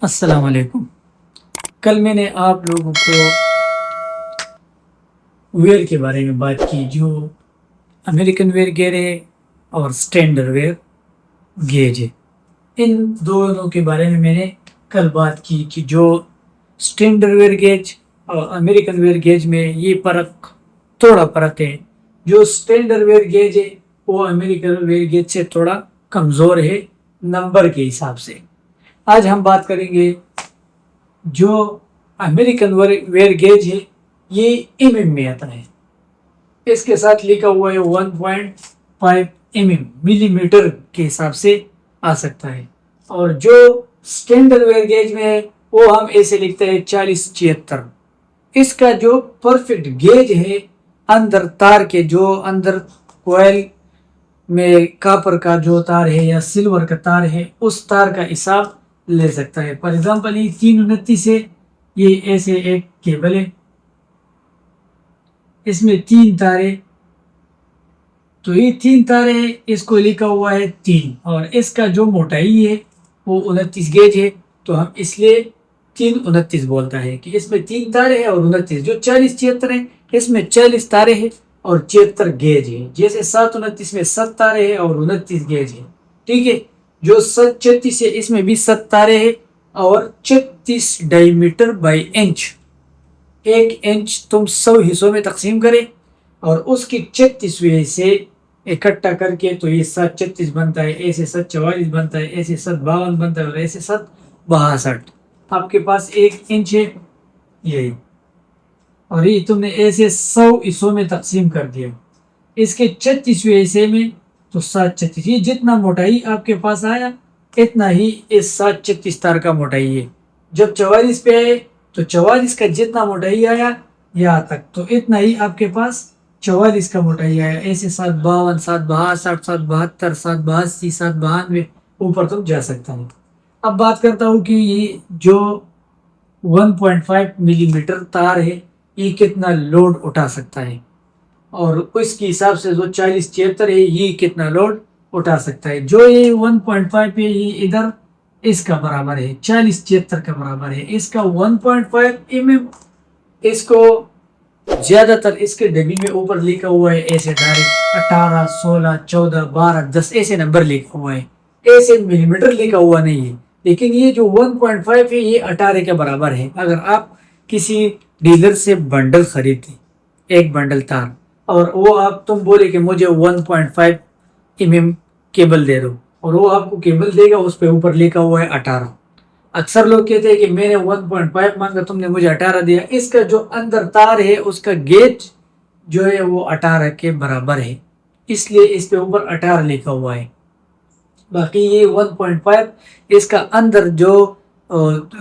السلام علیکم۔ کل میں نے آپ لوگوں کو ویئر کے بارے میں بات کی، جو امریکن ویئر گیج ہے اور اسٹینڈرڈ ویئر گیج ہے۔ ان دونوں کے بارے میں نے کل بات کی کہ جو اسٹینڈرڈ ویئر گیج اور امریکن ویئر گیج میں یہ تھوڑا فرق ہے۔ جو اسٹینڈرڈ ویئر گیج ہے وہ امریکن ویئر گیج سے تھوڑا کمزور ہے نمبر کے حساب سے۔ آج ہم بات کریں گے جو امریکن ویئر گیج ہے، یہ mm میں آتا ہے۔ اس کے ساتھ لکھا ہوا ہے 1.5 mm ملی میٹر کے حساب سے آ سکتا ہے، اور جو اسٹینڈرڈ ویئر گیج میں ہے وہ ہم ایسے لکھتے ہیں 40-76۔ اس کا جو پرفیکٹ گیج ہے، اندر تار کے جو اندر کوئل میں کاپر کا جو تار ہے یا سلور کا تار ہے، اس تار کا حساب لے سکتا ہے۔ فار ایگزامپل یہ 329 ہے، یہ ایسے ایک کیبل ہے، اس میں 3 تاریں، تو یہ 3 تاریں، اس کو لکھا ہوا ہے 3، اور اس کا جو موٹائی ہے وہ 29 گیج ہے، تو ہم اس لیے 329 بولتا ہے کہ اس میں 3 تاریں ہیں اور 29۔ جو 40-76 ہے اس میں 40 تاریں ہیں اور 76 گیج ہے، جیسے 729 میں 7 تاریں ہیں اور 29 گیج ہے، ٹھیک ہے۔ جو 736 ہے اس میں بھی 7 تاریں ہیں اور 36 ڈائی میٹر بائی انچ۔ 1 انچ تم 100 حصوں میں تقسیم کرے اور اس کی 36ویں سے اکٹھا کر کے، تو یہ 736 بنتا ہے، ایسے 744 بنتا ہے، ایسے 752 بنتا ہے، اور ایسے 762۔ آپ کے پاس 1 انچ ہے یہی، اور یہ تم نے ایسے 100 حصوں میں تقسیم کر دیا، اس کے 36ویں حصے میں تو 736۔ یہ جتنا موٹائی آپ کے پاس آیا اتنا ہی اس 736 تار کا موٹائی ہے۔ جب 44 پہ آئے تو 44 کا جتنا موٹائی آیا یہاں تک، تو اتنا ہی آپ کے پاس 44 کا موٹائی آیا، ایسے 752 762 772 782 792 اوپر تک جا سکتا ہے۔ اب بات کرتا ہوں کہ یہ جو 1.5 ملی میٹر تار ہے یہ کتنا لوڈ اٹھا سکتا ہے، اور اس کے حساب سے جو 40-76 ہے یہ کتنا لوڈ اٹھا سکتا ہے۔ جو یہ 1.5 پہ یہ ادھر اس کا برابر ہے، 40-76 کا برابر ہے، اس کا 1.5 mm۔ اس کو زیادہ تر اس کے ڈبی میں اوپر لکھا ہوا ہے ایسے ڈائریکٹ 18 16 14 12 10 ایسے نمبر لکھا ہوا ہے، ایسے ملی میٹر لکھا ہوا نہیں ہے، لیکن یہ جو 1.5 ہے یہ 18 کے برابر ہے۔ اگر آپ کسی ڈیلر سے بنڈل خریدتے، ایک بنڈل تار، اور وہ تم بولے کہ مجھے 1.5 mm کیبل دے دو، اور وہ آپ کو کیبل دے گا، اس پہ اوپر لکھا ہوا ہے 18۔ اکثر لوگ کہتے ہیں کہ میں نے 1.5 مانگا، تم نے مجھے 18 دیا۔ اس کا جو اندر تار ہے اس کا گیج جو ہے وہ 18 کے برابر ہے، اس لیے اس پہ اوپر 18 لکھا ہوا ہے۔ باقی یہ 1.5 اس کا اندر جو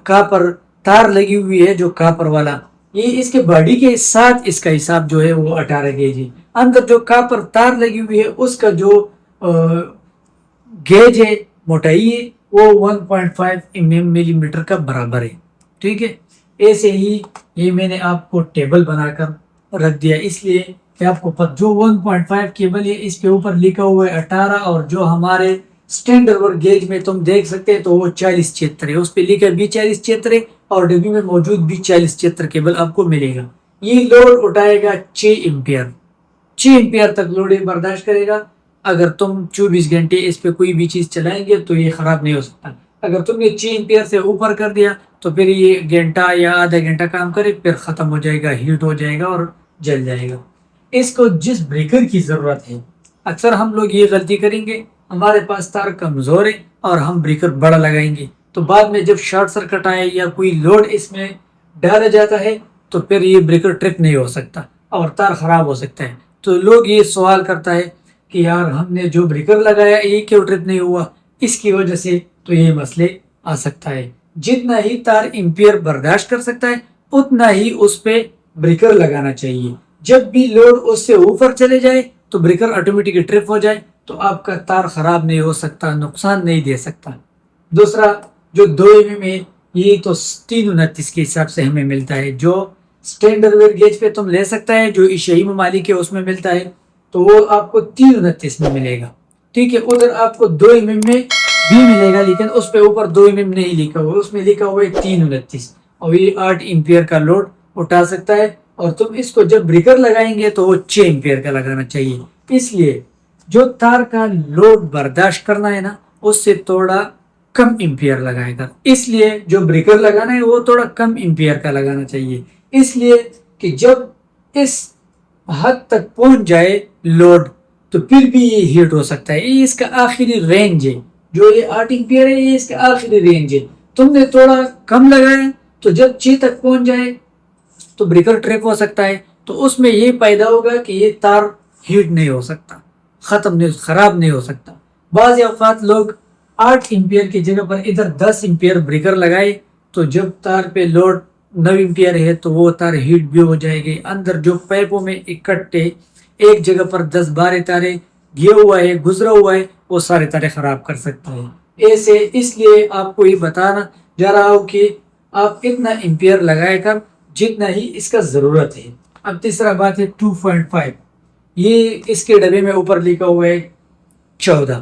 کاپر تار لگی ہوئی ہے، جو کاپر والا، یہ اس کے باڈی کے ساتھ اس کا حساب جو ہے وہ 18 گیج ہے۔ اندر جو کاپر تار لگی ہوئی ہے اس کا جو گیج ہے، موٹائی ہے، وہ 1.5 mm ملی میٹر کا برابر ہے، ٹھیک ہے۔ ایسے ہی یہ میں نے آپ کو ٹیبل بنا کر رکھ دیا، اس لیے کہ آپ کو جو 1.5 کیبل ہے اس پہ اوپر لکھا ہوا ہے 18، اور جو ہمارے اسٹینڈرڈ گیج میں تم دیکھ سکتے ہیں تو وہ 40-76 ہے، اس پہ لکھا بھی 40-76 اور ڈبی میں موجود بھی 40-76 کیبل آپ کو ملے گا۔ یہ لوڈ اٹھائے گا 6 ایمپیئر، 6 ایمپیئر تک لوڈ برداشت کرے گا۔ اگر تم 24 گھنٹے اس پہ کوئی بھی چیز چلائیں گے تو یہ خراب نہیں ہو سکتا۔ اگر تم نے 6 ایمپیئر سے اوپر کر دیا تو پھر یہ گھنٹہ یا آدھا گھنٹہ کام کرے، پھر ختم ہو جائے گا، ہیٹ ہو جائے گا اور جل جائے گا۔ اس کو جس بریکر کی ضرورت ہے، اکثر ہم لوگ یہ غلطی کریں گے، ہمارے پاس تار کمزور ہے اور ہم بریکر بڑا لگائیں گے، تو بعد میں جب شارٹ سرکٹ آئے یا کوئی لوڈ اس میں ڈالا جاتا ہے تو پھر یہ بریکر ٹرپ نہیں ہو سکتا اور تار خراب ہو سکتا ہے۔ تو لوگ یہ سوال کرتا ہے کہ یار ہم نے جو بریکر لگایا یہ کیوں ٹرپ نہیں ہوا، اس کی وجہ سے تو یہ مسئلے آ سکتا ہے۔ جتنا ہی تار ایمپیئر برداشت کر سکتا ہے اتنا ہی اس پہ بریکر لگانا چاہیے۔ جب بھی لوڈ اس سے اوپر چلے جائے تو بریکر آٹومیٹک ٹرپ ہو جائے تو آپ کا تار خراب نہیں ہو سکتا، نقصان نہیں دے سکتا۔ دوسرا جو 2 mm ہے یہ تو 329 کے حساب سے ہمیں ملتا ہے، جو اسٹینڈرڈ ویئر گیج پہ تم لے سکتا ہے، جو ایشیائی ممالک ہے اس میں ملتا ہے، تو وہ آپ کو 329 میں ملے گا، ٹھیک ہے۔ ادھر آپ کو 2 mm میں بھی ملے گا، لیکن اس پہ اوپر 2 mm نہیں لکھا ہوا، اس میں لکھا ہوا ہے 329، اور یہ 8 امپیئر کا لوڈ اٹھا سکتا ہے۔ اور تم اس کو جب بریکر لگائیں گے تو وہ 6 امپیئر کا لگانا چاہیے۔ اس لیے جو تار کا لوڈ برداشت کرنا ہے نا، اس سے تھوڑا کم امپیئر لگائے گا، اس لیے جو بریکر لگانا ہے وہ تھوڑا کم امپیئر کا لگانا چاہیے، اس لیے کہ جب اس حد تک پہنچ جائے لوڈ تو پھر بھی یہ ہیٹ ہو سکتا ہے۔ یہ اس کا آخری رینج ہے، جو یہ 8 امپیئر ہے یہ اس کا آخری رینج ہے۔ تم نے تھوڑا کم لگایا تو جب 6 تک پہنچ جائے تو بریکر ٹرپ ہو سکتا ہے، تو اس میں یہ پیدا ہوگا کہ یہ تار ہیٹ نہیں ہو سکتا، خراب نہیں ہو سکتا۔ بعض اوقات لوگ 8 امپیئر کی جگہ پر ادھر 10 امپیئر بریکر لگائے تو جب تار پہ لوڈ 9 امپیئر ہے تو وہ تار ہیٹ بھی ہو جائے گی، اندر جو پائپوں میں اکٹھے ایک جگہ پر 10-12 تارے گزرا ہوا ہے وہ سارے تارے خراب کر سکتا ہے۔ ایسے اس لیے آپ کو یہ بتانا جا رہا ہوں کہ آپ اتنا امپیئر لگائے کر جتنا ہی اس کا ضرورت ہے۔ اب تیسرا بات ہے 2.5، یہ اس کے ڈبے میں اوپر لکھا ہوا ہے 14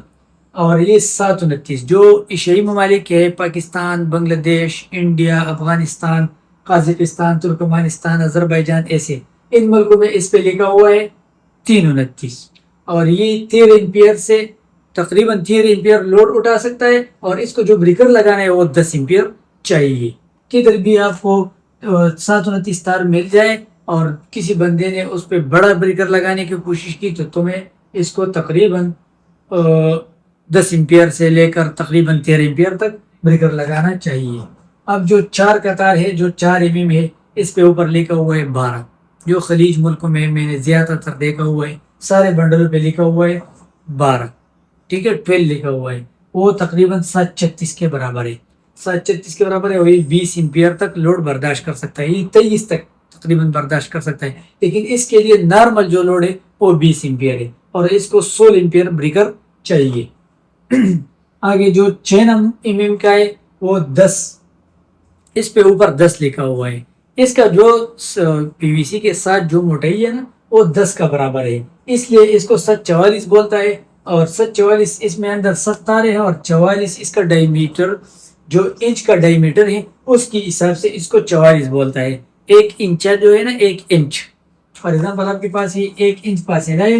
اور یہ 729، جو ایشیائی ممالک ہے پاکستان، بنگلہ دیش، India, Afghanistan, Kazakhstan, Turkmenistan, Azerbaijan, ایسے ان ملکوں میں اس پہ لکھا ہوا ہے 329، اور یہ 13 امپیئر سے تقریباً 13 امپیئر لوڈ اٹھا سکتا ہے، اور اس کو جو بریکر لگانا ہے وہ 10 امپیئر چاہیے۔ کدھر بھی آپ کو 729 تار مل جائے اور کسی بندے نے اس پہ بڑا بریکر لگانے کی کوشش کی تو تمہیں اس کو تقریباً 10 امپیئر سے لے کر تقریباً 13 امپیئر تک بریکر لگانا چاہیے۔ اب جو 4 کا تار ہے جو 4 mm ہے اس پہ اوپر لکھا ہوا ہے 12، جو خلیج ملکوں میں نے زیادہ تر دیکھا ہوا ہے سارے بنڈلوں پہ لکھا ہوا ہے 12، ٹھیک ہے 12 لکھا ہوا ہے، وہ تقریباً 736 کے برابر ہے، 736 کے برابر ہے، وہی 20 امپیئر تک لوڈ برداشت کر سکتا ہے، یہ 23 تک تقریباً برداشت کر سکتا ہے، لیکن اس کے لیے نارمل جو لوڈ ہے وہ 20 امپیئر ہے، اور اس کو 16 امپیئر بریکر چاہیے۔ آگے جو 6 mm کا ہے وہ 10، اس پہ اوپر 10 لکھا ہوا ہے، اس کا جو پی وی سی کے ساتھ جو موٹائی ہے نا وہ 10 کا برابر ہے، اس لیے اس کو 744 بولتا ہے، اور 744 اس میں اندر 7 تارے ہیں، اور 44 اس کا ڈائی میٹر جو انچ کا ڈائی میٹر ہے اس کی حساب سے اس کو 44 بولتا ہے۔ 1 انچ جو ہے نا، 1 انچ فار ایگزامپل آپ کے پاس یہ 1 انچ فاصلہ ہے،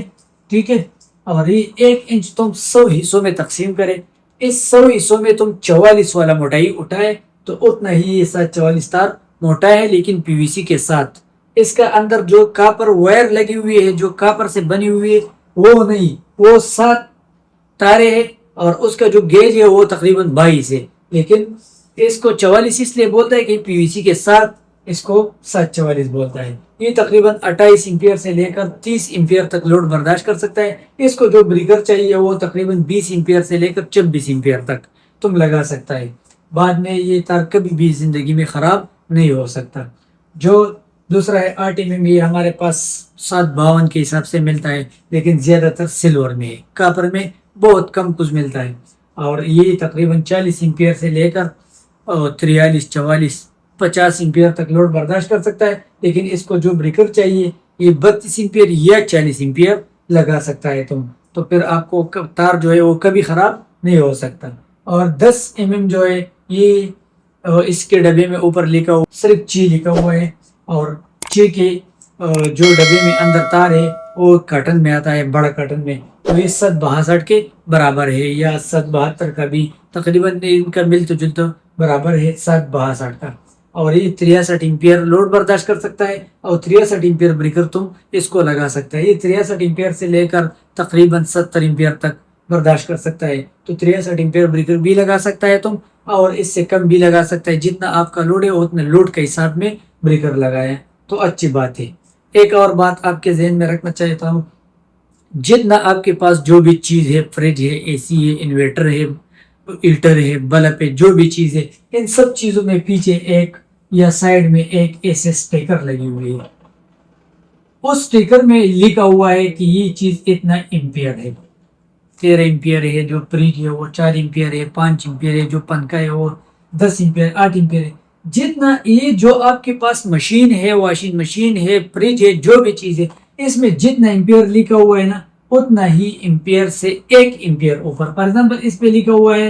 ٹھیک ہے، اور یہ 1 انچ تم 100 حصوں میں تقسیم کرے، اس 100 حصوں میں تم 44 والا موٹائی اٹھائے تو اتنا ہی یہ 744 تار موٹا ہے، لیکن پی وی سی کے ساتھ اس کا اندر جو کاپر وائر لگی ہوئی ہے جو کاپر سے بنی ہوئی ہے وہ نہیں، وہ 7 تارے ہے، اور اس کا جو گیج ہے وہ تقریباً 22 ہے، لیکن اس کو 44 اس لیے بولتا ہے کہ پی وی سی کے ساتھ اس کو 744 بولتا ہے۔ یہ تقریباً 28 امپیئر سے لے کر 30 امپیئر تک لوڈ برداشت کر سکتا ہے۔ اس کو جو بریکر چاہیے وہ تقریباً 20 امپیئر سے لے کر 26 امپیئر تک تم لگا سکتا ہے، بعد میں یہ تار کبھی بھی زندگی میں خراب نہیں ہو سکتا۔ جو دوسرا ہے 8 mm، یہ ہمارے پاس 752 کے حساب سے ملتا ہے، لیکن زیادہ تر سلور میں ہے، کاپر میں بہت کم کچھ ملتا ہے، اور یہ تقریباً 40 امپیئر سے لے کر 43، 44، 50 امپیئر تک لوڈ برداشت کر سکتا ہے، لیکن اس کو جو بریکر چاہیے یہ 32 امپیئر یا 40 امپیئر لگا سکتا ہے تم، تو پھر آپ کو تار جو ہے وہ کبھی خراب نہیں ہو سکتا۔ اور 10 mm جو ہے یہ اس کے ڈبے میں اوپر لکھا ہوا صرف 6 لکھا ہوا ہے، اور 6 کے جو ڈبے میں اندر تار ہے وہ کاٹن میں آتا ہے، بڑا کاٹن میں، تو یہ 762 کے برابر ہے، یا 772 کا بھی تقریباً ان کا ملتا جلتا برابر ہے 762 کا، اور یہ 63 امپیئر لوڈ برداشت کر سکتا ہے، اور 63 امپیئر بریکر تم اس کو لگا سکتا ہے۔ یہ 63 امپیئر سے لے کر تقریباً 70 امپیئر تک برداشت کر سکتا ہے، تو 63 امپیئر بریکر بھی لگا سکتا ہے تم، اور اس سے کم بھی لگا سکتا ہے، جتنا آپ کا لوڈ ہے اتنے لوڈ کے حساب میں بریکر لگائیں تو اچھی بات ہے۔ ایک اور بات آپ کے ذہن میں رکھنا چاہتا ہوں، جتنا آپ کے پاس جو بھی چیز ہے، فریج ہے، اے سی ہے، انویٹر ہے، ہیٹر ہے، بلب ہے، جو بھی چیز ہے، ان سب چیزوں میں پیچھے ایک یا سائڈ میں ایک ایسے سٹیکر لگی ہوئی ہے، اس سٹیکر میں لکھا ہوا ہے کہ یہ چیز اتنا امپیئر ہے، 13 امپیئر ہے، جو فریج ہے وہ 4 امپیئر ہے، 5 امپیئر ہے، جو پنکھا ہے وہ 10 امپیئر، 8 امپیئر ہے، جتنا یہ جو آپ کے پاس مشین ہے، واشنگ مشین ہے، فریج ہے، جو بھی چیز ہے، اس میں جتنا امپیئر لکھا ہوا ہے نا اتنا ہی امپیئر سے 1 امپیئر اوپر، فار ایگزامپل اس پہ لکھا ہوا ہے